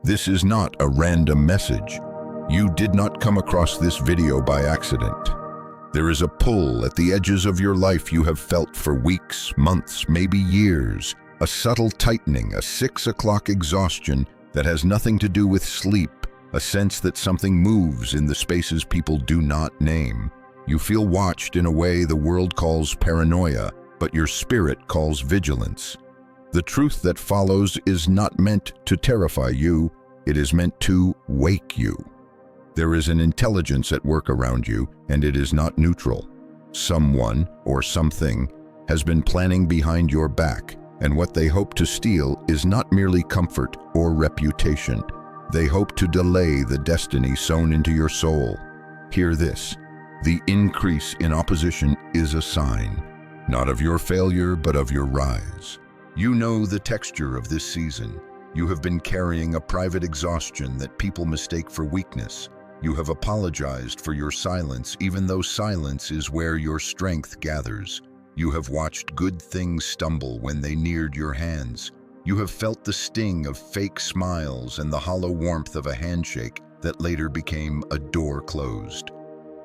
This is not a random message. You did not come across this video by accident. There is a pull at the edges of your life you have felt for weeks, months, maybe years. A subtle tightening, a 6 o'clock exhaustion that has nothing to do with sleep. A sense that something moves in the spaces people do not name. You feel watched in a way the world calls paranoia, but your spirit calls vigilance. The truth that follows is not meant to terrify you, it is meant to wake you. There is an intelligence at work around you, and it is not neutral. Someone or something has been planning behind your back, and what they hope to steal is not merely comfort or reputation. They hope to delay the destiny sown into your soul. Hear this: the increase in opposition is a sign, not of your failure, but of your rise. You know the texture of this season. You have been carrying a private exhaustion that people mistake for weakness. You have apologized for your silence, even though silence is where your strength gathers. You have watched good things stumble when they neared your hands. You have felt the sting of fake smiles and the hollow warmth of a handshake that later became a door closed.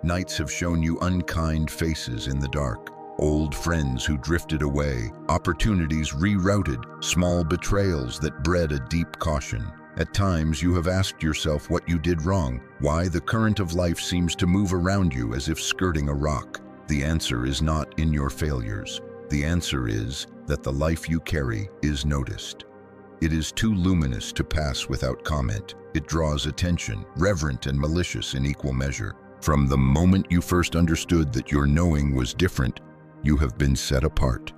Nights have shown you unkind faces in the dark. Old friends who drifted away, opportunities rerouted, small betrayals that bred a deep caution. At times you have asked yourself what you did wrong, why the current of life seems to move around you as if skirting a rock. The answer is not in your failures. The answer is that the life you carry is noticed. It is too luminous to pass without comment. It draws attention, reverent and malicious in equal measure. From the moment you first understood that your knowing was different, you have been set apart.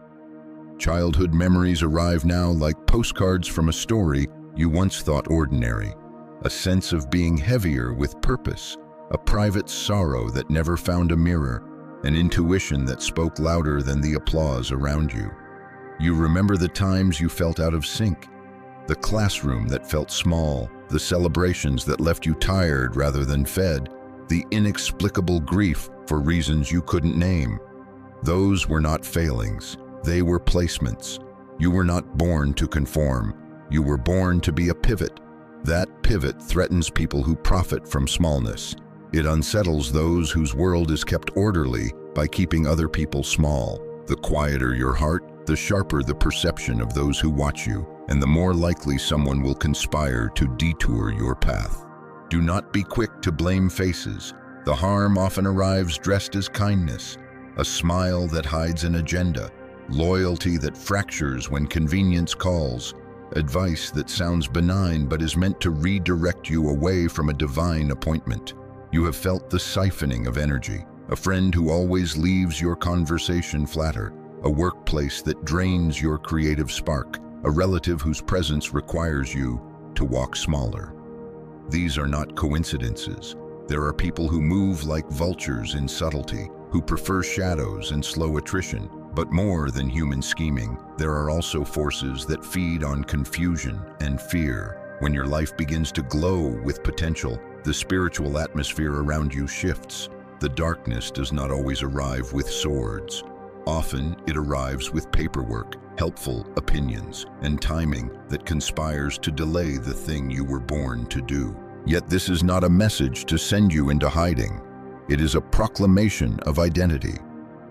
Childhood memories arrive now like postcards from a story you once thought ordinary. A sense of being heavier with purpose, a private sorrow that never found a mirror, an intuition that spoke louder than the applause around you. You remember the times you felt out of sync, the classroom that felt small, the celebrations that left you tired rather than fed, the inexplicable grief for reasons you couldn't name. Those were not failings, they were placements. You were not born to conform, you were born to be a pivot. That pivot threatens people who profit from smallness. It unsettles those whose world is kept orderly by keeping other people small. The quieter your heart, the sharper the perception of those who watch you, and the more likely someone will conspire to detour your path. Do not be quick to blame faces. The harm often arrives dressed as kindness. A smile that hides an agenda, loyalty that fractures when convenience calls, advice that sounds benign but is meant to redirect you away from a divine appointment. You have felt the siphoning of energy, a friend who always leaves your conversation flatter, a workplace that drains your creative spark, a relative whose presence requires you to walk smaller. These are not coincidences. There are people who move like vultures in subtlety, who prefer shadows and slow attrition. But more than human scheming, there are also forces that feed on confusion and fear. When your life begins to glow with potential, the spiritual atmosphere around you shifts. The darkness does not always arrive with swords. Often it arrives with paperwork, helpful opinions, and timing that conspires to delay the thing you were born to do. Yet this is not a message to send you into hiding. It is a proclamation of identity.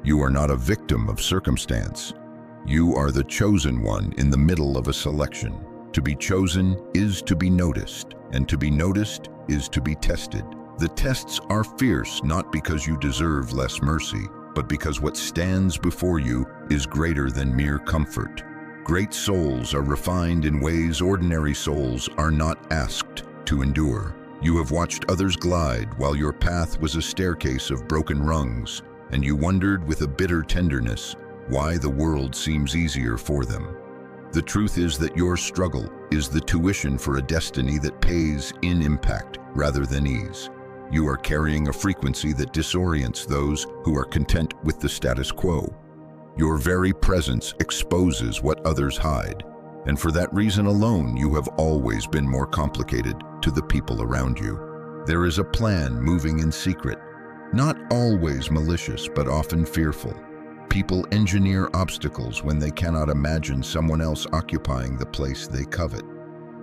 You are not a victim of circumstance. You are the chosen one in the middle of a selection. To be chosen is to be noticed, and to be noticed is to be tested. The tests are fierce not because you deserve less mercy, but because what stands before you is greater than mere comfort. Great souls are refined in ways ordinary souls are not asked to endure. You have watched others glide while your path was a staircase of broken rungs, and you wondered with a bitter tenderness why the world seems easier for them. The truth is that your struggle is the tuition for a destiny that pays in impact rather than ease. You are carrying a frequency that disorients those who are content with the status quo. Your very presence exposes what others hide, and for that reason alone you have always been more complicated to the people around you. There is a plan moving in secret, not always malicious but often fearful. People engineer obstacles when they cannot imagine someone else occupying the place they covet.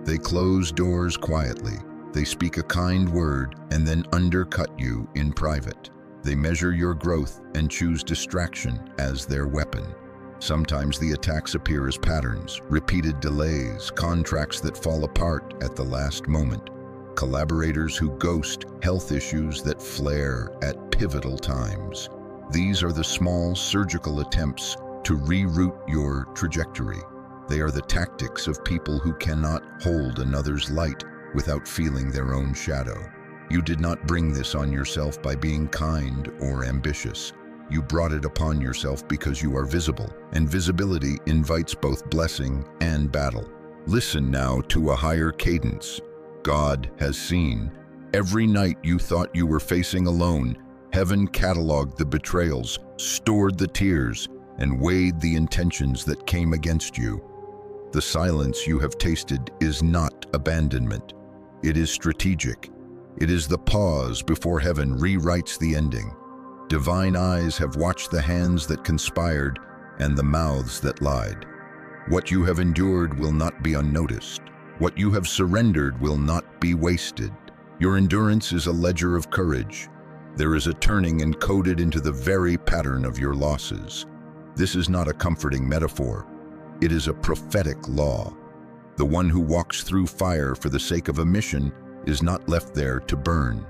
They close doors quietly. They speak a kind word and then undercut you in private. They measure your growth and choose distraction as their weapon. Sometimes the attacks appear as patterns, repeated delays, contracts that fall apart at the last moment, collaborators who ghost, health issues that flare at pivotal times. These are the small surgical attempts to reroute your trajectory. They are the tactics of people who cannot hold another's light without feeling their own shadow. You did not bring this on yourself by being kind or ambitious. You brought it upon yourself because you are visible, and visibility invites both blessing and battle. Listen now to a higher cadence. God has seen. Every night you thought you were facing alone, heaven cataloged the betrayals, stored the tears, and weighed the intentions that came against you. The silence you have tasted is not abandonment. It is strategic. It is the pause before heaven rewrites the ending. Divine eyes have watched the hands that conspired and the mouths that lied. What you have endured will not be unnoticed. What you have surrendered will not be wasted. Your endurance is a ledger of courage. There is a turning encoded into the very pattern of your losses. This is not a comforting metaphor. It is a prophetic law. The one who walks through fire for the sake of a mission is not left there to burn.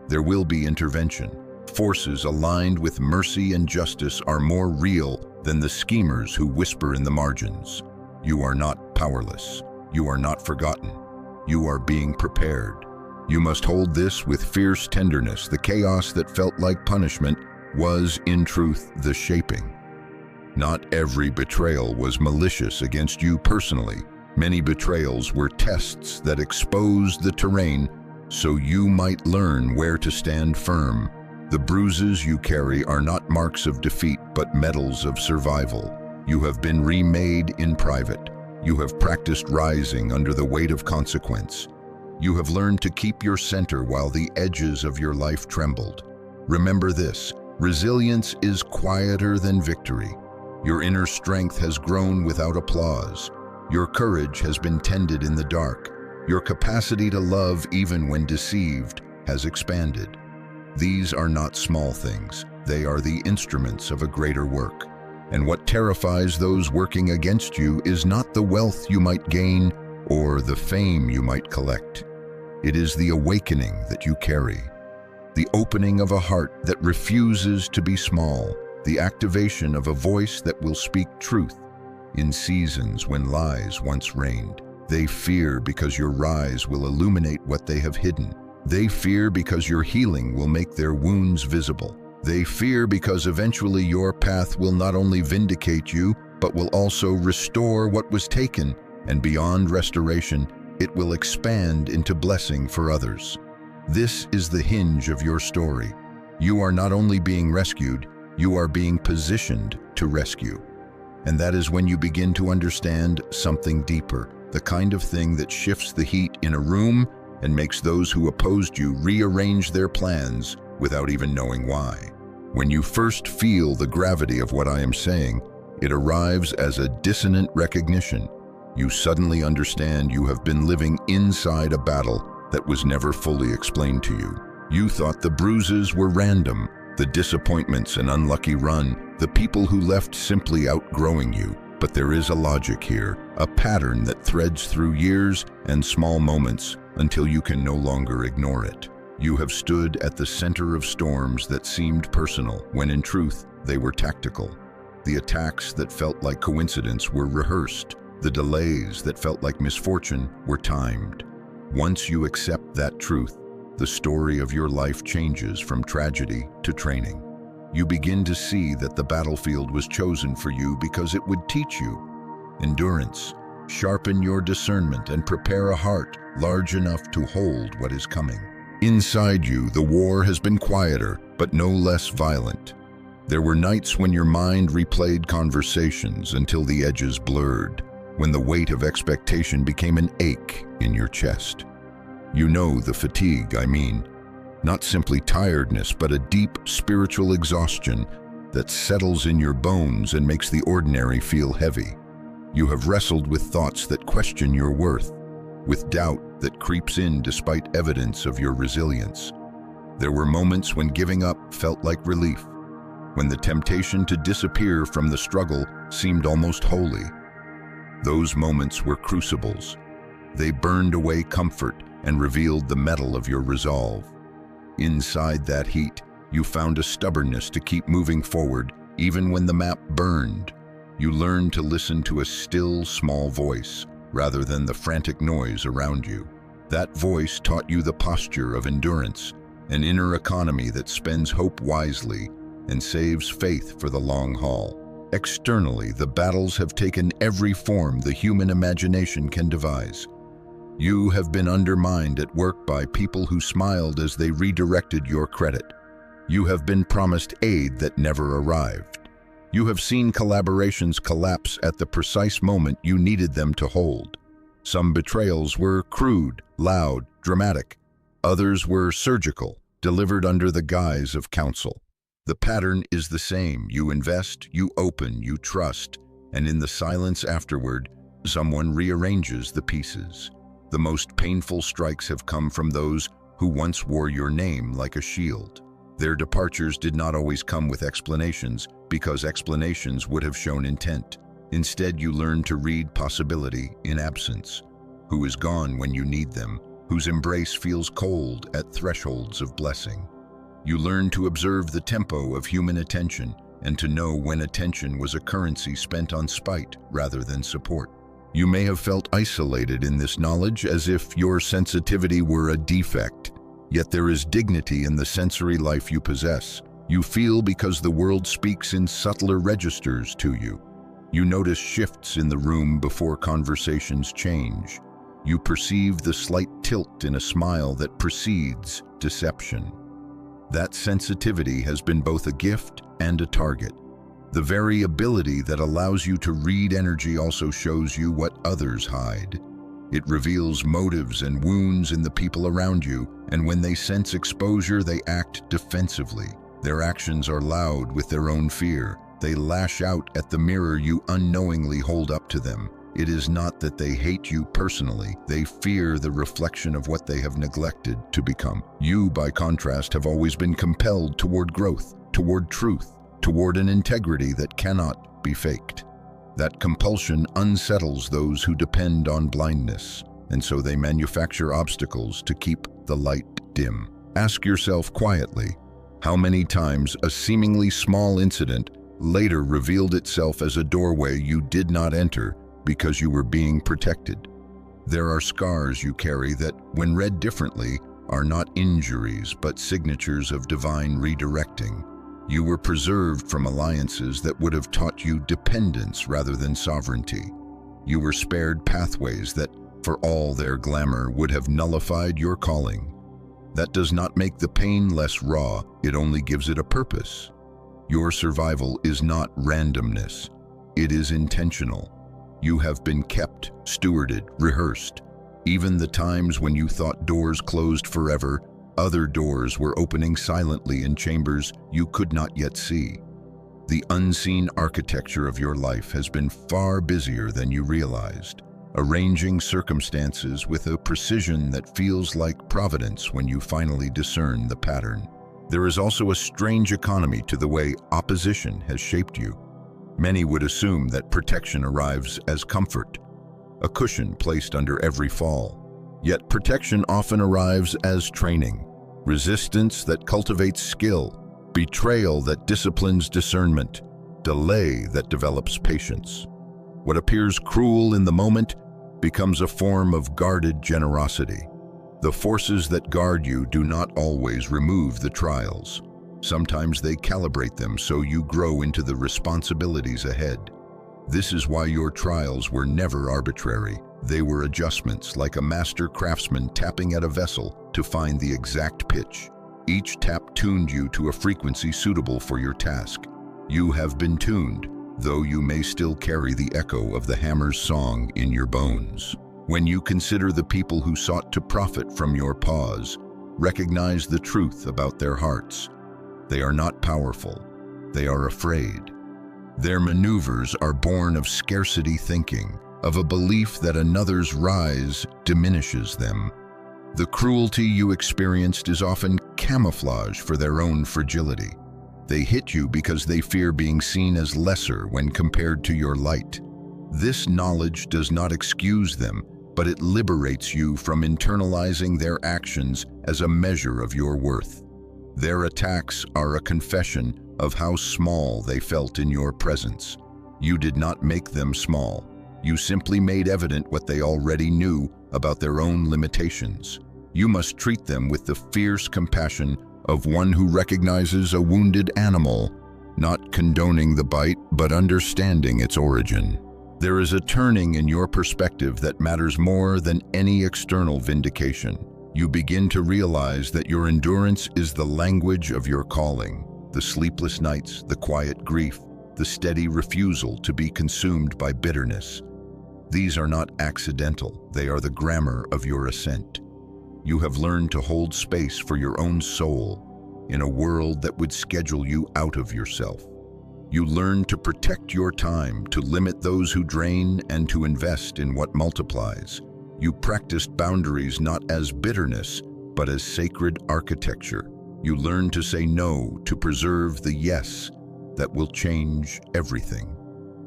There will be intervention. Forces aligned with mercy and justice are more real than the schemers who whisper in the margins. You are not powerless. You are not forgotten. You are being prepared. You must hold this with fierce tenderness. The chaos that felt like punishment was, in truth, the shaping. Not every betrayal was malicious against you personally. Many betrayals were tests that exposed the terrain so you might learn where to stand firm. The bruises you carry are not marks of defeat, but medals of survival. You have been remade in private. You have practiced rising under the weight of consequence. You have learned to keep your center while the edges of your life trembled. Remember this: resilience is quieter than victory. Your inner strength has grown without applause. Your courage has been tended in the dark. Your capacity to love even when deceived has expanded. These are not small things. They are the instruments of a greater work. And what terrifies those working against you is not the wealth you might gain or the fame you might collect. It is the awakening that you carry, the opening of a heart that refuses to be small, the activation of a voice that will speak truth in seasons when lies once reigned. They fear because your rise will illuminate what they have hidden. They fear because your healing will make their wounds visible. They fear because eventually your path will not only vindicate you, but will also restore what was taken, and beyond restoration, it will expand into blessing for others. This is the hinge of your story. You are not only being rescued, you are being positioned to rescue. And that is when you begin to understand something deeper, the kind of thing that shifts the heat in a room and makes those who opposed you rearrange their plans without even knowing why. When you first feel the gravity of what I am saying, it arrives as a dissonant recognition. You suddenly understand you have been living inside a battle that was never fully explained to you. You thought the bruises were random, the disappointments an unlucky run, the people who left simply outgrowing you. But there is a logic here, a pattern that threads through years and small moments until you can no longer ignore it. You have stood at the center of storms that seemed personal, when in truth, they were tactical. The attacks that felt like coincidence were rehearsed. The delays that felt like misfortune were timed. Once you accept that truth, the story of your life changes from tragedy to training. You begin to see that the battlefield was chosen for you because it would teach you endurance, sharpen your discernment, and prepare a heart large enough to hold what is coming. Inside you, the war has been quieter, but no less violent. There were nights when your mind replayed conversations until the edges blurred, when the weight of expectation became an ache in your chest. You know the fatigue I mean. Not simply tiredness, but a deep spiritual exhaustion that settles in your bones and makes the ordinary feel heavy. You have wrestled with thoughts that question your worth. with doubt that creeps in despite evidence of your resilience. There were moments when giving up felt like relief, when the temptation to disappear from the struggle seemed almost holy. Those moments were crucibles. They burned away comfort and revealed the metal of your resolve. Inside that heat, you found a stubbornness to keep moving forward, even when the map burned. You learned to listen to a still, small voice, rather than the frantic noise around you. That voice taught you the posture of endurance, an inner economy that spends hope wisely and saves faith for the long haul. Externally, the battles have taken every form the human imagination can devise. You have been undermined at work by people who smiled as they redirected your credit. You have been promised aid that never arrived. You have seen collaborations collapse at the precise moment you needed them to hold. Some betrayals were crude, loud, dramatic. Others were surgical, delivered under the guise of counsel. The pattern is the same. You invest, you open, you trust, and in the silence afterward, someone rearranges the pieces. The most painful strikes have come from those who once wore your name like a shield. Their departures did not always come with explanations, because explanations would have shown intent. Instead, you learn to read possibility in absence. Who is gone when you need them, whose embrace feels cold at thresholds of blessing. You learn to observe the tempo of human attention and to know when attention was a currency spent on spite rather than support. You may have felt isolated in this knowledge, as if your sensitivity were a defect. Yet there is dignity in the sensory life you possess. You feel because the world speaks in subtler registers to you. You notice shifts in the room before conversations change. You perceive the slight tilt in a smile that precedes deception. That sensitivity has been both a gift and a target. The very ability that allows you to read energy also shows you what others hide. It reveals motives and wounds in the people around you, and when they sense exposure, they act defensively. Their actions are loud with their own fear. They lash out at the mirror you unknowingly hold up to them. It is not that they hate you personally. They fear the reflection of what they have neglected to become. You, by contrast, have always been compelled toward growth, toward truth, toward an integrity that cannot be faked. That compulsion unsettles those who depend on blindness, and so they manufacture obstacles to keep the light dim. Ask yourself quietly, how many times a seemingly small incident later revealed itself as a doorway you did not enter because you were being protected? There are scars you carry that, when read differently, are not injuries but signatures of divine redirecting. You were preserved from alliances that would have taught you dependence rather than sovereignty. You were spared pathways that, for all their glamour, would have nullified your calling. That does not make the pain less raw, it only gives it a purpose. Your survival is not randomness, it is intentional. You have been kept, stewarded, rehearsed. Even the times when you thought doors closed forever, other doors were opening silently in chambers you could not yet see. The unseen architecture of your life has been far busier than you realized, arranging circumstances with a precision that feels like providence when you finally discern the pattern. There is also a strange economy to the way opposition has shaped you. Many would assume that protection arrives as comfort, a cushion placed under every fall. Yet protection often arrives as training, resistance that cultivates skill, betrayal that disciplines discernment, delay that develops patience. What appears cruel in the moment becomes a form of guarded generosity. The forces that guard you do not always remove the trials. Sometimes they calibrate them so you grow into the responsibilities ahead. This is why your trials were never arbitrary. They were adjustments, like a master craftsman tapping at a vessel to find the exact pitch. Each tap tuned you to a frequency suitable for your task. You have been tuned, though you may still carry the echo of the hammer's song in your bones. When you consider the people who sought to profit from your pause, recognize the truth about their hearts. They are not powerful. They are afraid. Their maneuvers are born of scarcity thinking, of a belief that another's rise diminishes them. The cruelty you experienced is often camouflage for their own fragility. They hit you because they fear being seen as lesser when compared to your light. This knowledge does not excuse them, but it liberates you from internalizing their actions as a measure of your worth. Their attacks are a confession of how small they felt in your presence. You did not make them small. You simply made evident what they already knew about their own limitations. You must treat them with the fierce compassion of one who recognizes a wounded animal, not condoning the bite, but understanding its origin. There is a turning in your perspective that matters more than any external vindication. You begin to realize that your endurance is the language of your calling. The sleepless nights, the quiet grief, the steady refusal to be consumed by bitterness. These are not accidental, they are the grammar of your ascent. You have learned to hold space for your own soul in a world that would schedule you out of yourself. You learn to protect your time, to limit those who drain, and to invest in what multiplies. You practiced boundaries not as bitterness, but as sacred architecture. You learn to say no to preserve the yes that will change everything.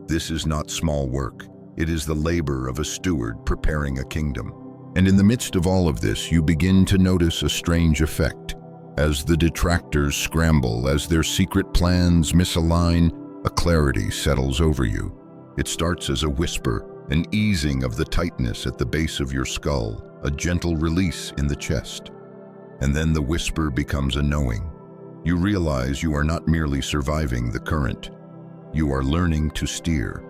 This is not small work. It is the labor of a steward preparing a kingdom. And in the midst of all of this, you begin to notice a strange effect. As the detractors scramble, as their secret plans misalign, a clarity settles over you. It starts as a whisper, an easing of the tightness at the base of your skull, a gentle release in the chest. And then the whisper becomes a knowing. You realize you are not merely surviving the current. You are learning to steer.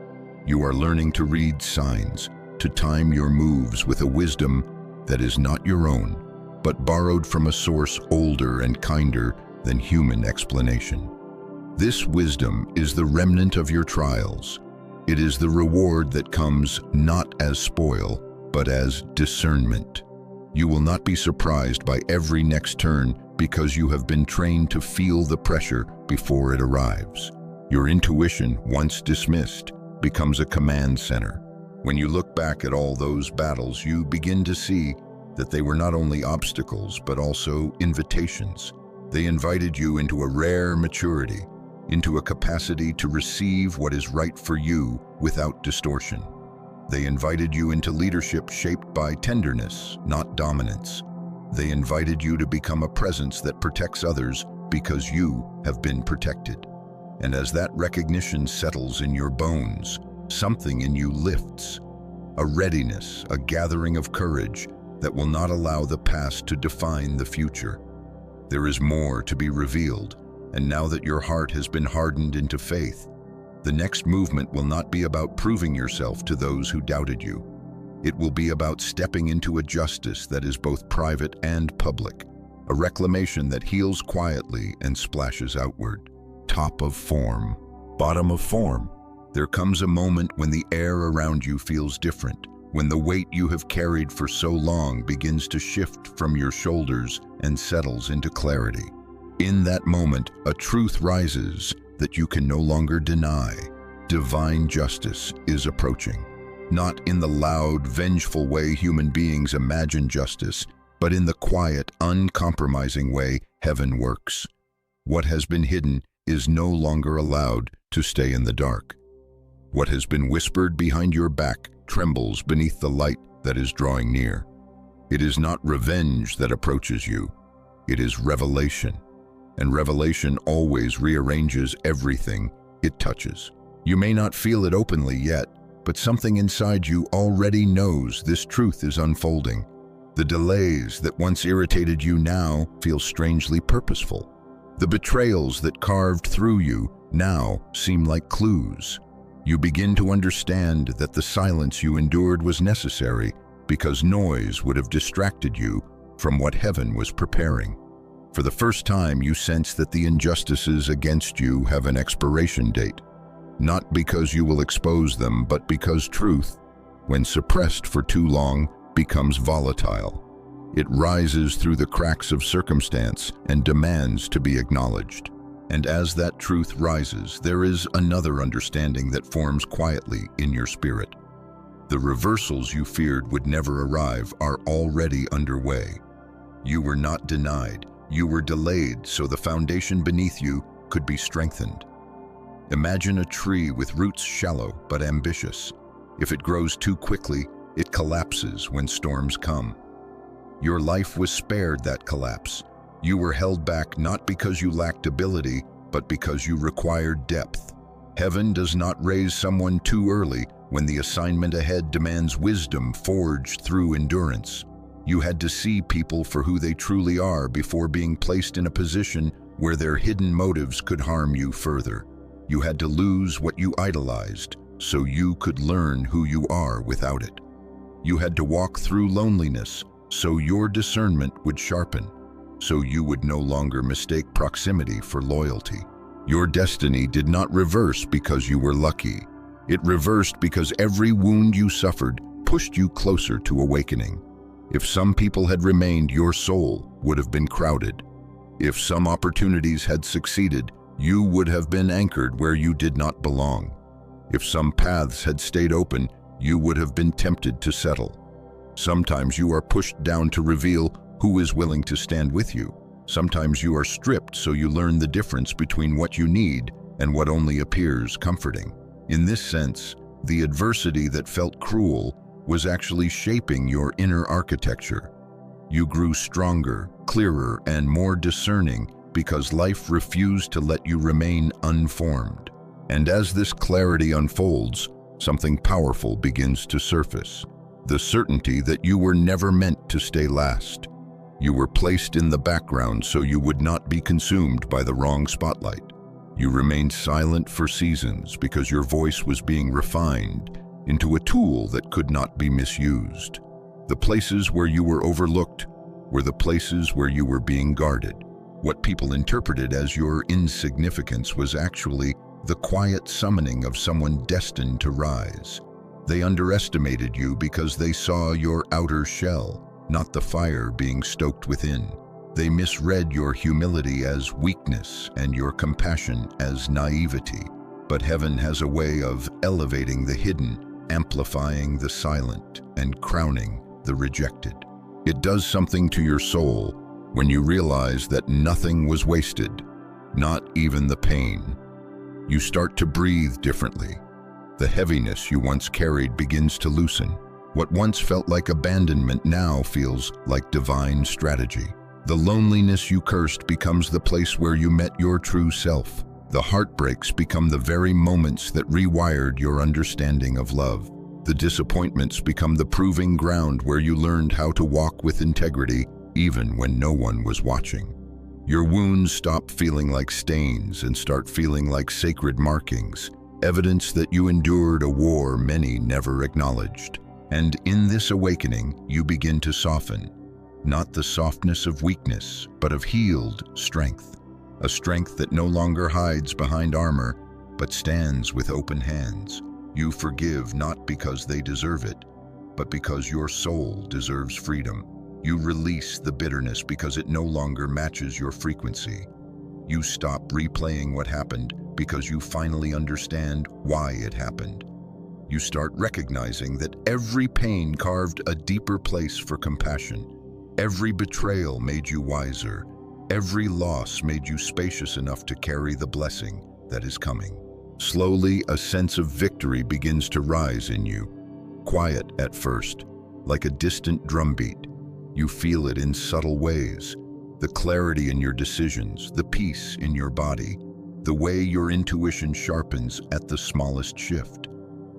You are learning to read signs, to time your moves with a wisdom that is not your own, but borrowed from a source older and kinder than human explanation. This wisdom is the remnant of your trials. It is the reward that comes not as spoil, but as discernment. You will not be surprised by every next turn because you have been trained to feel the pressure before it arrives. Your intuition, once dismissed, becomes a command center. When you look back at all those battles, you begin to see that they were not only obstacles, but also invitations. They invited you into a rare maturity, into a capacity to receive what is right for you without distortion. They invited you into leadership shaped by tenderness, not dominance. They invited you to become a presence that protects others because you have been protected. And as that recognition settles in your bones, something in you lifts. A readiness, a gathering of courage that will not allow the past to define the future. There is more to be revealed, and now that your heart has been hardened into faith, the next movement will not be about proving yourself to those who doubted you. It will be about stepping into a justice that is both private and public, a reclamation that heals quietly and splashes outward. Top of form, bottom of form. There comes a moment when the air around you feels different, when the weight you have carried for so long begins to shift from your shoulders and settles into clarity. In that moment, a truth rises that you can no longer deny. Divine justice is approaching. Not in the loud, vengeful way human beings imagine justice, but in the quiet, uncompromising way heaven works. What has been hidden is no longer allowed to stay in the dark. What has been whispered behind your back trembles beneath the light that is drawing near. It is not revenge that approaches you. It is revelation. And revelation always rearranges everything it touches. You may not feel it openly yet, but something inside you already knows this truth is unfolding. The delays that once irritated you now feel strangely purposeful. The betrayals that carved through you now seem like clues. You begin to understand that the silence you endured was necessary because noise would have distracted you from what heaven was preparing. For the first time, you sense that the injustices against you have an expiration date, not because you will expose them, but because truth, when suppressed for too long, becomes volatile. It rises through the cracks of circumstance and demands to be acknowledged. And as that truth rises, there is another understanding that forms quietly in your spirit. The reversals you feared would never arrive are already underway. You were not denied, you were delayed so the foundation beneath you could be strengthened. Imagine a tree with roots shallow but ambitious. If it grows too quickly, it collapses when storms come. Your life was spared that collapse. You were held back not because you lacked ability, but because you required depth. Heaven does not raise someone too early when the assignment ahead demands wisdom forged through endurance. You had to see people for who they truly are before being placed in a position where their hidden motives could harm you further. You had to lose what you idolized so you could learn who you are without it. You had to walk through loneliness so your discernment would sharpen, so you would no longer mistake proximity for loyalty. Your destiny did not reverse because you were lucky. It reversed because every wound you suffered pushed you closer to awakening. If some people had remained, your soul would have been crowded. If some opportunities had succeeded, you would have been anchored where you did not belong. If some paths had stayed open, you would have been tempted to settle. Sometimes you are pushed down to reveal who is willing to stand with you. Sometimes you are stripped so you learn the difference between what you need and what only appears comforting. In this sense, the adversity that felt cruel was actually shaping your inner architecture. You grew stronger, clearer, and more discerning because life refused to let you remain unformed. And as this clarity unfolds, something powerful begins to surface. The certainty that you were never meant to stay last. You were placed in the background so you would not be consumed by the wrong spotlight. You remained silent for seasons because your voice was being refined into a tool that could not be misused. The places where you were overlooked were the places where you were being guarded. What people interpreted as your insignificance was actually the quiet summoning of someone destined to rise. They underestimated you because they saw your outer shell, not the fire being stoked within. They misread your humility as weakness and your compassion as naivety. But heaven has a way of elevating the hidden, amplifying the silent, and crowning the rejected. It does something to your soul when you realize that nothing was wasted, not even the pain. You start to breathe differently. The heaviness you once carried begins to loosen. What once felt like abandonment now feels like divine strategy. The loneliness you cursed becomes the place where you met your true self. The heartbreaks become the very moments that rewired your understanding of love. The disappointments become the proving ground where you learned how to walk with integrity even when no one was watching. Your wounds stop feeling like stains and start feeling like sacred markings, evidence that you endured a war many never acknowledged. And in this awakening, you begin to soften, not the softness of weakness, but of healed strength. A strength that no longer hides behind armor, but stands with open hands. You forgive not because they deserve it, but because your soul deserves freedom. You release the bitterness because it no longer matches your frequency. You stop replaying what happened because you finally understand why it happened. You start recognizing that every pain carved a deeper place for compassion. Every betrayal made you wiser. Every loss made you spacious enough to carry the blessing that is coming. Slowly, a sense of victory begins to rise in you. Quiet at first, like a distant drumbeat. You feel it in subtle ways. The clarity in your decisions, the peace in your body, the way your intuition sharpens at the smallest shift.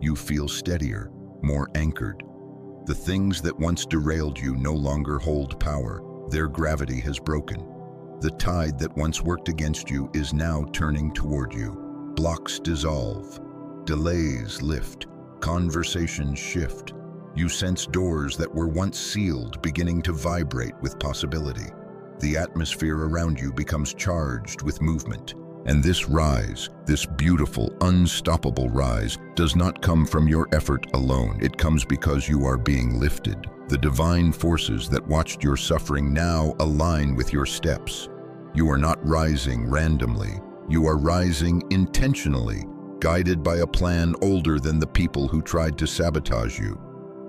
You feel steadier, more anchored. The things that once derailed you no longer hold power. Their gravity has broken. The tide that once worked against you is now turning toward you. Blocks dissolve. Delays lift. Conversations shift. You sense doors that were once sealed beginning to vibrate with possibility. The atmosphere around you becomes charged with movement. And this rise, this beautiful, unstoppable rise, does not come from your effort alone. It comes because you are being lifted. The divine forces that watched your suffering now align with your steps. You are not rising randomly. You are rising intentionally. guided by a plan older than the people who tried to sabotage you.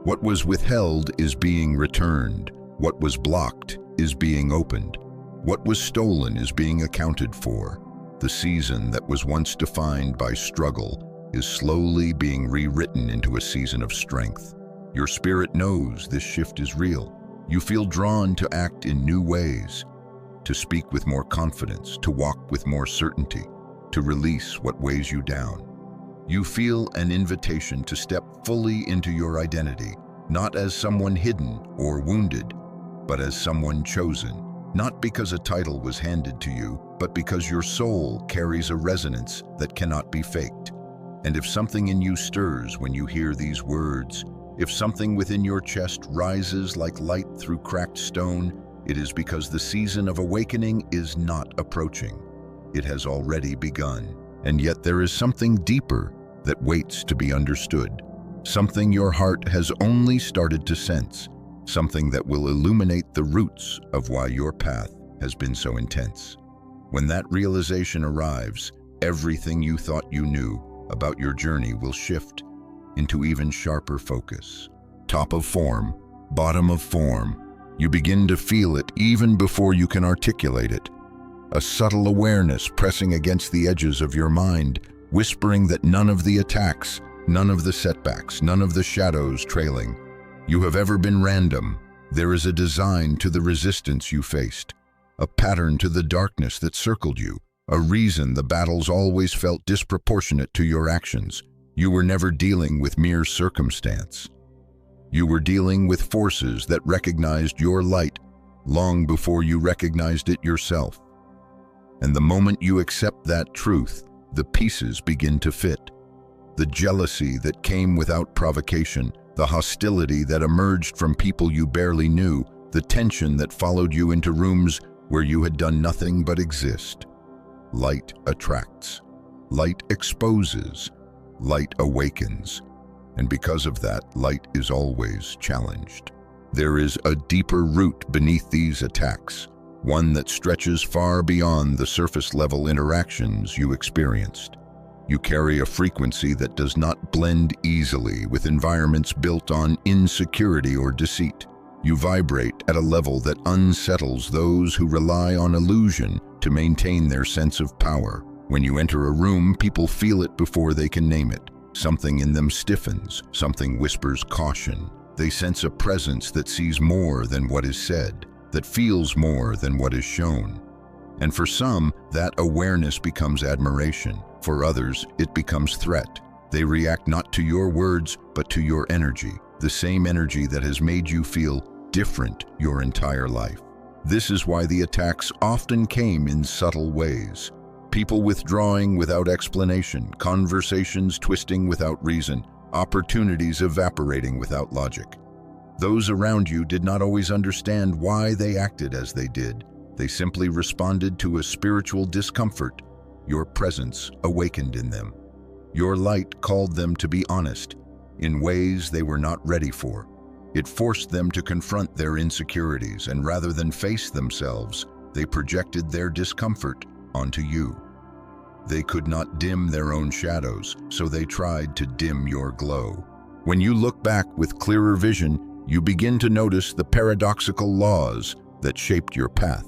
What was withheld is being returned. What was blocked is being opened. What was stolen is being accounted for. The season that was once defined by struggle is slowly being rewritten into a season of strength. Your spirit knows this shift is real. You feel drawn to act in new ways, to speak with more confidence, to walk with more certainty, to release what weighs you down. You feel an invitation to step fully into your identity, not as someone hidden or wounded, but as someone chosen, not because a title was handed to you, but because your soul carries a resonance that cannot be faked. And if something in you stirs when you hear these words, if something within your chest rises like light through cracked stone, it is because the season of awakening is not approaching. It has already begun. And yet there is something deeper that waits to be understood. Something your heart has only started to sense. Something that will illuminate the roots of why your path has been so intense. When that realization arrives, everything you thought you knew about your journey will shift into even sharper focus. Top of form, bottom of form. You begin to feel it even before you can articulate it. A subtle awareness pressing against the edges of your mind, whispering that none of the attacks, none of the setbacks, none of the shadows trailing you have ever been random. There is a design to the resistance you faced, a pattern to the darkness that circled you, a reason the battles always felt disproportionate to your actions. You were never dealing with mere circumstance. You were dealing with forces that recognized your light long before you recognized it yourself. And the moment you accept that truth, the pieces begin to fit. The jealousy that came without provocation, the hostility that emerged from people you barely knew, the tension that followed you into rooms where you had done nothing but exist. Light attracts. Light exposes. Light awakens. And because of that, light is always challenged. There is a deeper root beneath these attacks, one that stretches far beyond the surface-level interactions you experienced. You carry a frequency that does not blend easily with environments built on insecurity or deceit. You vibrate at a level that unsettles those who rely on illusion to maintain their sense of power. When you enter a room, people feel it before they can name it. Something in them stiffens, something whispers caution. They sense a presence that sees more than what is said, that feels more than what is shown. And for some, that awareness becomes admiration. For others, it becomes threat. They react not to your words, but to your energy, the same energy that has made you feel different your entire life. This is why the attacks often came in subtle ways. People withdrawing without explanation, conversations twisting without reason, opportunities evaporating without logic. Those around you did not always understand why they acted as they did. They simply responded to a spiritual discomfort. Your presence awakened in them. Your light called them to be honest, in ways they were not ready for. It forced them to confront their insecurities, and rather than face themselves, they projected their discomfort onto you. They could not dim their own shadows, so they tried to dim your glow. When you look back with clearer vision, you begin to notice the paradoxical laws that shaped your path.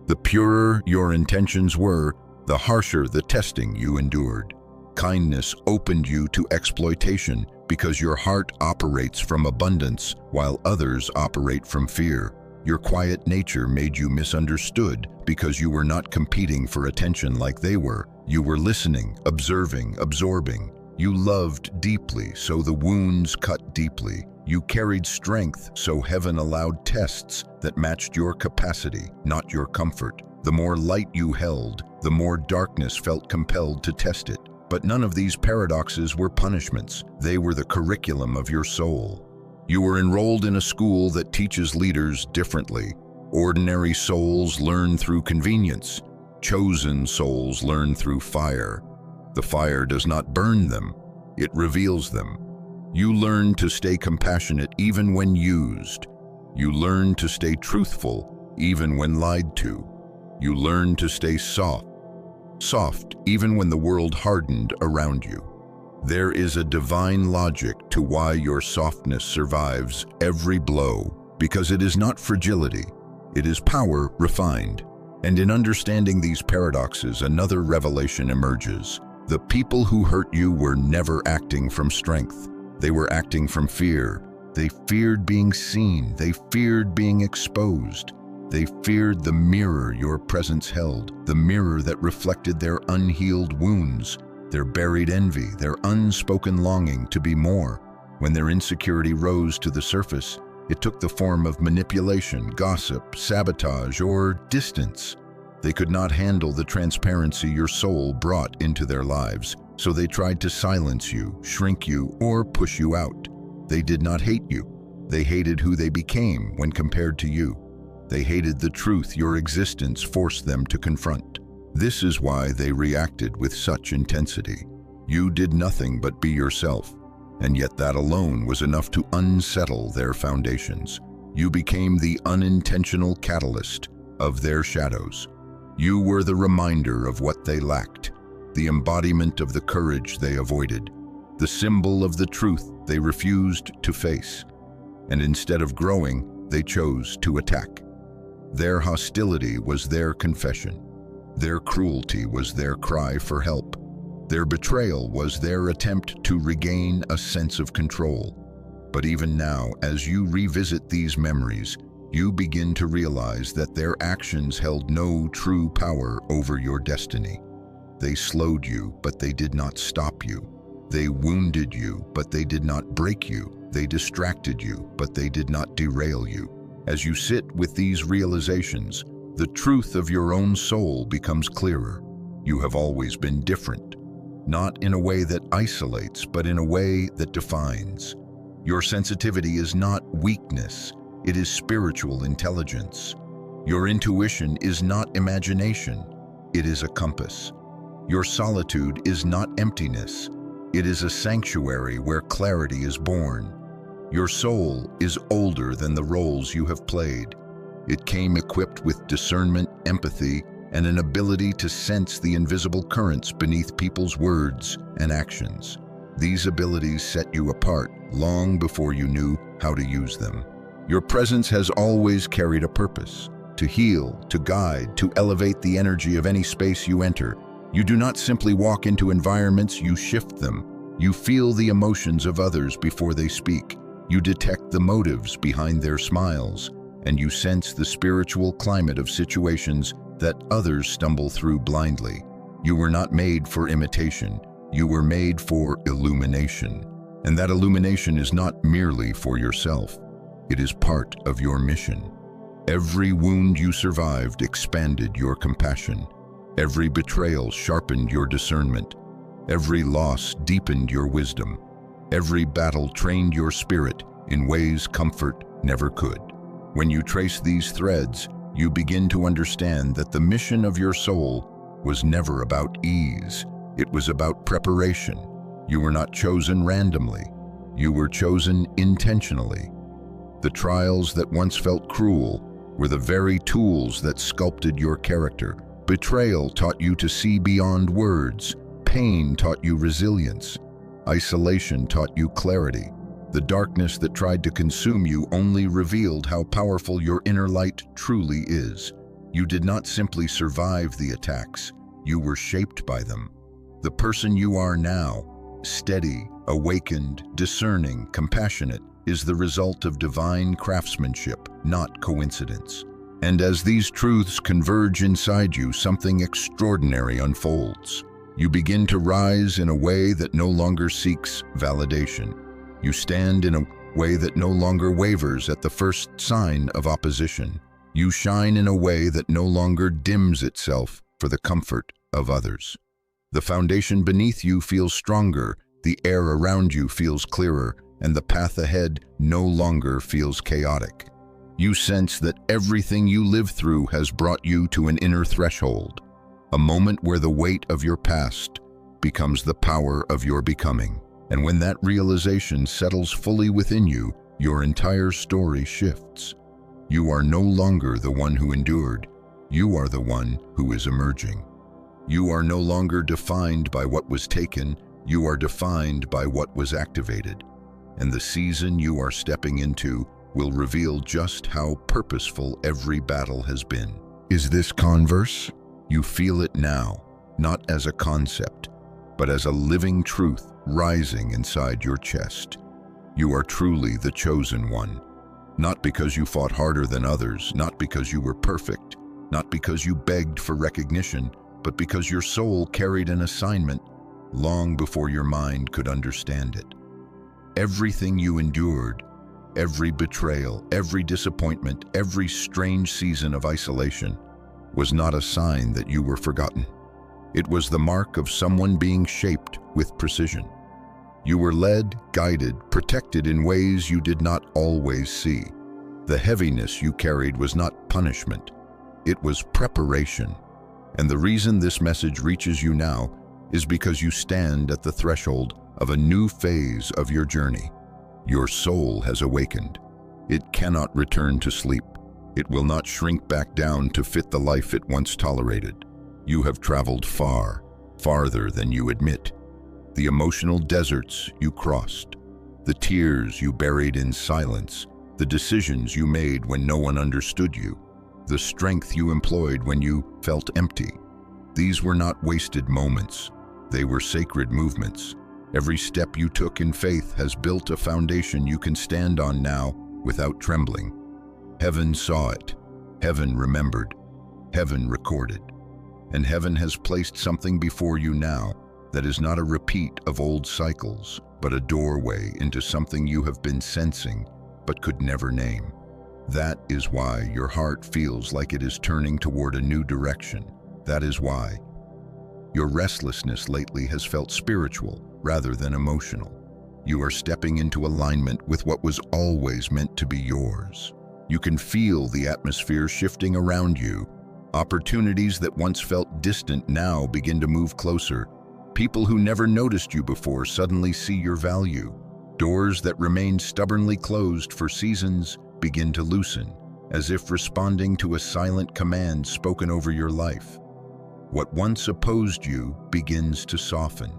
The purer your intentions were, the harsher the testing you endured. Kindness opened you to exploitation because your heart operates from abundance while others operate from fear. Your quiet nature made you misunderstood because you were not competing for attention like they were. You were listening, observing, absorbing. You loved deeply, so the wounds cut deeply. You carried strength, so heaven allowed tests that matched your capacity, not your comfort. The more light you held, the more darkness felt compelled to test it. But none of these paradoxes were punishments. They were the curriculum of your soul. You were enrolled in a school that teaches leaders differently. Ordinary souls learn through convenience. Chosen souls learn through fire. The fire does not burn them, it reveals them. You learn to stay compassionate even when used. You learn to stay truthful even when lied to. You learn to stay soft soft even when the world hardened around you. There is a divine logic to why your softness survives every blow, because it is not fragility, it is power refined. And in understanding these paradoxes, another revelation emerges. The people who hurt you were never acting from strength. They were acting from fear. They feared being seen. They feared being exposed. They feared the mirror your presence held, the mirror that reflected their unhealed wounds, their buried envy, their unspoken longing to be more. When their insecurity rose to the surface, it took the form of manipulation, gossip, sabotage, or distance. They could not handle the transparency your soul brought into their lives, so they tried to silence you, shrink you, or push you out. They did not hate you. They hated who they became when compared to you. They hated the truth your existence forced them to confront. This is why they reacted with such intensity. You did nothing but be yourself, and yet that alone was enough to unsettle their foundations. You became the unintentional catalyst of their shadows. You were the reminder of what they lacked, the embodiment of the courage they avoided, the symbol of the truth they refused to face. And instead of growing, they chose to attack. Their hostility was their confession. Their cruelty was their cry for help. Their betrayal was their attempt to regain a sense of control. But even now, as you revisit these memories, you begin to realize that their actions held no true power over your destiny. They slowed you, but they did not stop you. They wounded you, but they did not break you. They distracted you, but they did not derail you. As you sit with these realizations, the truth of your own soul becomes clearer. You have always been different, not in a way that isolates, but in a way that defines. Your sensitivity is not weakness, it is spiritual intelligence. Your intuition is not imagination, it is a compass. Your solitude is not emptiness, it is a sanctuary where clarity is born. Your soul is older than the roles you have played. It came equipped with discernment, empathy, and an ability to sense the invisible currents beneath people's words and actions. These abilities set you apart long before you knew how to use them. Your presence has always carried a purpose: to heal, to guide, to elevate the energy of any space you enter. You do not simply walk into environments, you shift them. You feel the emotions of others before they speak. You detect the motives behind their smiles, and you sense the spiritual climate of situations that others stumble through blindly. You were not made for imitation. You were made for illumination. And that illumination is not merely for yourself. It is part of your mission. Every wound you survived expanded your compassion. Every betrayal sharpened your discernment. Every loss deepened your wisdom. Every battle trained your spirit in ways comfort never could. When you trace these threads, you begin to understand that the mission of your soul was never about ease. It was about preparation. You were not chosen randomly. You were chosen intentionally. The trials that once felt cruel were the very tools that sculpted your character. Betrayal taught you to see beyond words. Pain taught you resilience. Isolation taught you clarity. The darkness that tried to consume you only revealed how powerful your inner light truly is. You did not simply survive the attacks. You were shaped by them. The person you are now, steady, awakened, discerning, compassionate, is the result of divine craftsmanship, not coincidence. And as these truths converge inside you, something extraordinary unfolds. You begin to rise in a way that no longer seeks validation. You stand in a way that no longer wavers at the first sign of opposition. You shine in a way that no longer dims itself for the comfort of others. The foundation beneath you feels stronger, the air around you feels clearer, and the path ahead no longer feels chaotic. You sense that everything you live through has brought you to an inner threshold, a moment where the weight of your past becomes the power of your becoming. And when that realization settles fully within you, your entire story shifts. You are no longer the one who endured. You are the one who is emerging. You are no longer defined by what was taken, you are defined by what was activated. And the season you are stepping into will reveal just how purposeful every battle has been. Is this converse? You feel it now, not as a concept, but as a living truth rising inside your chest. You are truly the chosen one, not because you fought harder than others, not because you were perfect, not because you begged for recognition, but because your soul carried an assignment long before your mind could understand it. Everything you endured, every betrayal, every disappointment, every strange season of isolation, was not a sign that you were forgotten. It was the mark of someone being shaped with precision. You were led, guided, protected in ways you did not always see. The heaviness you carried was not punishment, it was preparation. And the reason this message reaches you now is because you stand at the threshold of a new phase of your journey. Your soul has awakened. It cannot return to sleep. It will not shrink back down to fit the life it once tolerated. You have traveled far, farther than you admit. The emotional deserts you crossed, the tears you buried in silence, the decisions you made when no one understood you, the strength you employed when you felt empty. These were not wasted moments. They were sacred movements. Every step you took in faith has built a foundation you can stand on now without trembling. Heaven saw it. Heaven remembered. Heaven recorded. And heaven has placed something before you now that is not a repeat of old cycles, but a doorway into something you have been sensing but could never name. That is why your heart feels like it is turning toward a new direction. That is why your restlessness lately has felt spiritual rather than emotional. You are stepping into alignment with what was always meant to be yours. You can feel the atmosphere shifting around you. Opportunities that once felt distant now begin to move closer. People who never noticed you before suddenly see your value. Doors that remained stubbornly closed for seasons begin to loosen, as if responding to a silent command spoken over your life. What once opposed you begins to soften.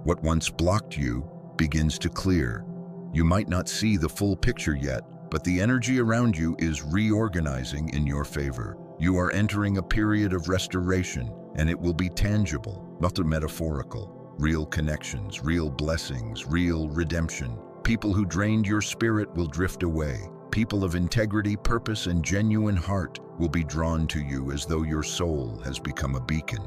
What once blocked you begins to clear. You might not see the full picture yet, but the energy around you is reorganizing in your favor. You are entering a period of restoration, and it will be tangible, not metaphorical. Real connections, real blessings, real redemption. People who drained your spirit will drift away. People of integrity, purpose, and genuine heart will be drawn to you as though your soul has become a beacon.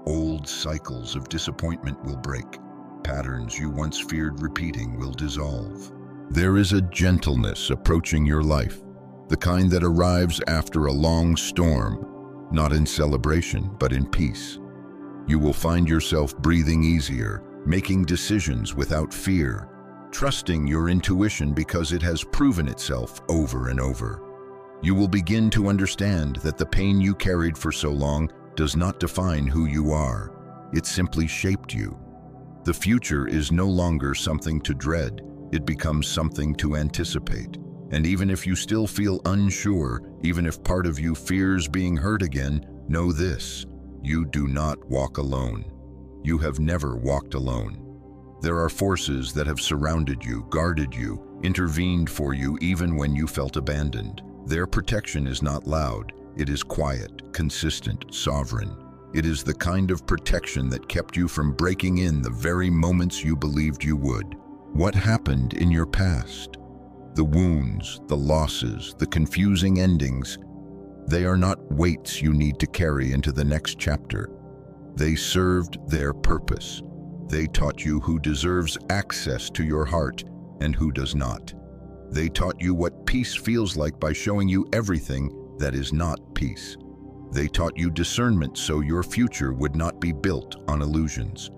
Old cycles of disappointment will break. Patterns you once feared repeating will dissolve. There is a gentleness approaching your life, the kind that arrives after a long storm, not in celebration, but in peace. You will find yourself breathing easier, making decisions without fear, trusting your intuition because it has proven itself over and over. You will begin to understand that the pain you carried for so long does not define who you are. It simply shaped you. The future is no longer something to dread. It becomes something to anticipate. And even if you still feel unsure, even if part of you fears being hurt again, know this: you do not walk alone. You have never walked alone. There are forces that have surrounded you, guarded you, intervened for you even when you felt abandoned. Their protection is not loud. It is quiet, consistent, sovereign. It is the kind of protection that kept you from breaking in the very moments you believed you would. What happened in your past? The wounds, the losses, the confusing endings, they are not weights you need to carry into the next chapter. They served their purpose. They taught you who deserves access to your heart and who does not. They taught you what peace feels like by showing you everything that is not peace. They taught you discernment so your future would not be built on illusions.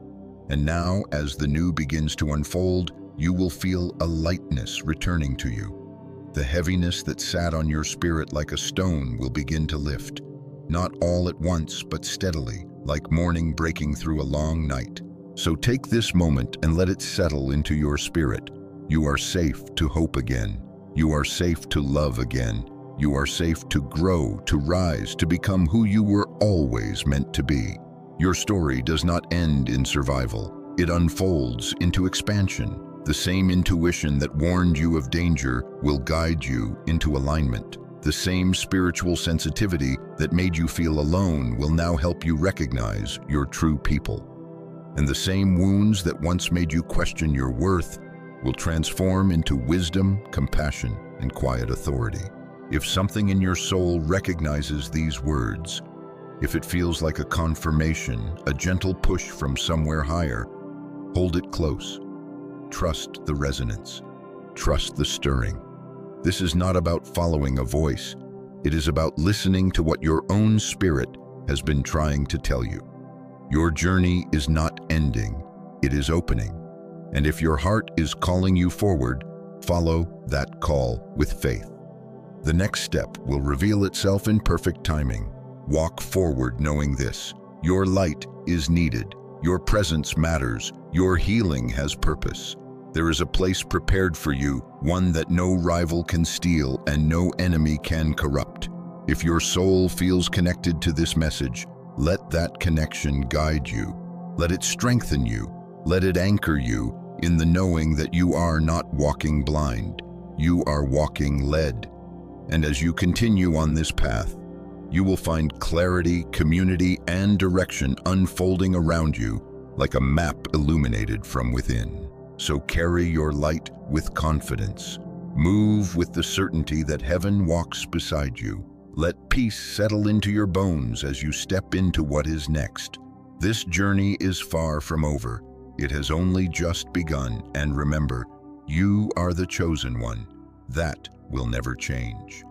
And now, as the new begins to unfold, you will feel a lightness returning to you. The heaviness that sat on your spirit like a stone will begin to lift, not all at once, but steadily, like morning breaking through a long night. So take this moment and let it settle into your spirit. You are safe to hope again. You are safe to love again. You are safe to grow, to rise, to become who you were always meant to be. Your story does not end in survival. It unfolds into expansion. The same intuition that warned you of danger will guide you into alignment. The same spiritual sensitivity that made you feel alone will now help you recognize your true people. And the same wounds that once made you question your worth will transform into wisdom, compassion, and quiet authority. If something in your soul recognizes these words, if it feels like a confirmation, a gentle push from somewhere higher, hold it close. Trust the resonance. Trust the stirring. This is not about following a voice. It is about listening to what your own spirit has been trying to tell you. Your journey is not ending, it is opening. And if your heart is calling you forward, follow that call with faith. The next step will reveal itself in perfect timing. Walk forward knowing this: your light is needed, your presence matters, your healing has purpose. There is a place prepared for you, one that no rival can steal and no enemy can corrupt. If your soul feels connected to this message, let that connection guide you. Let it strengthen you. Let it anchor you in the knowing that you are not walking blind. You are walking led. And as you continue on this path, you will find clarity, community, and direction unfolding around you like a map illuminated from within. So carry your light with confidence. Move with the certainty that heaven walks beside you. Let peace settle into your bones as you step into what is next. This journey is far from over. It has only just begun, and remember, you are the chosen one. That will never change.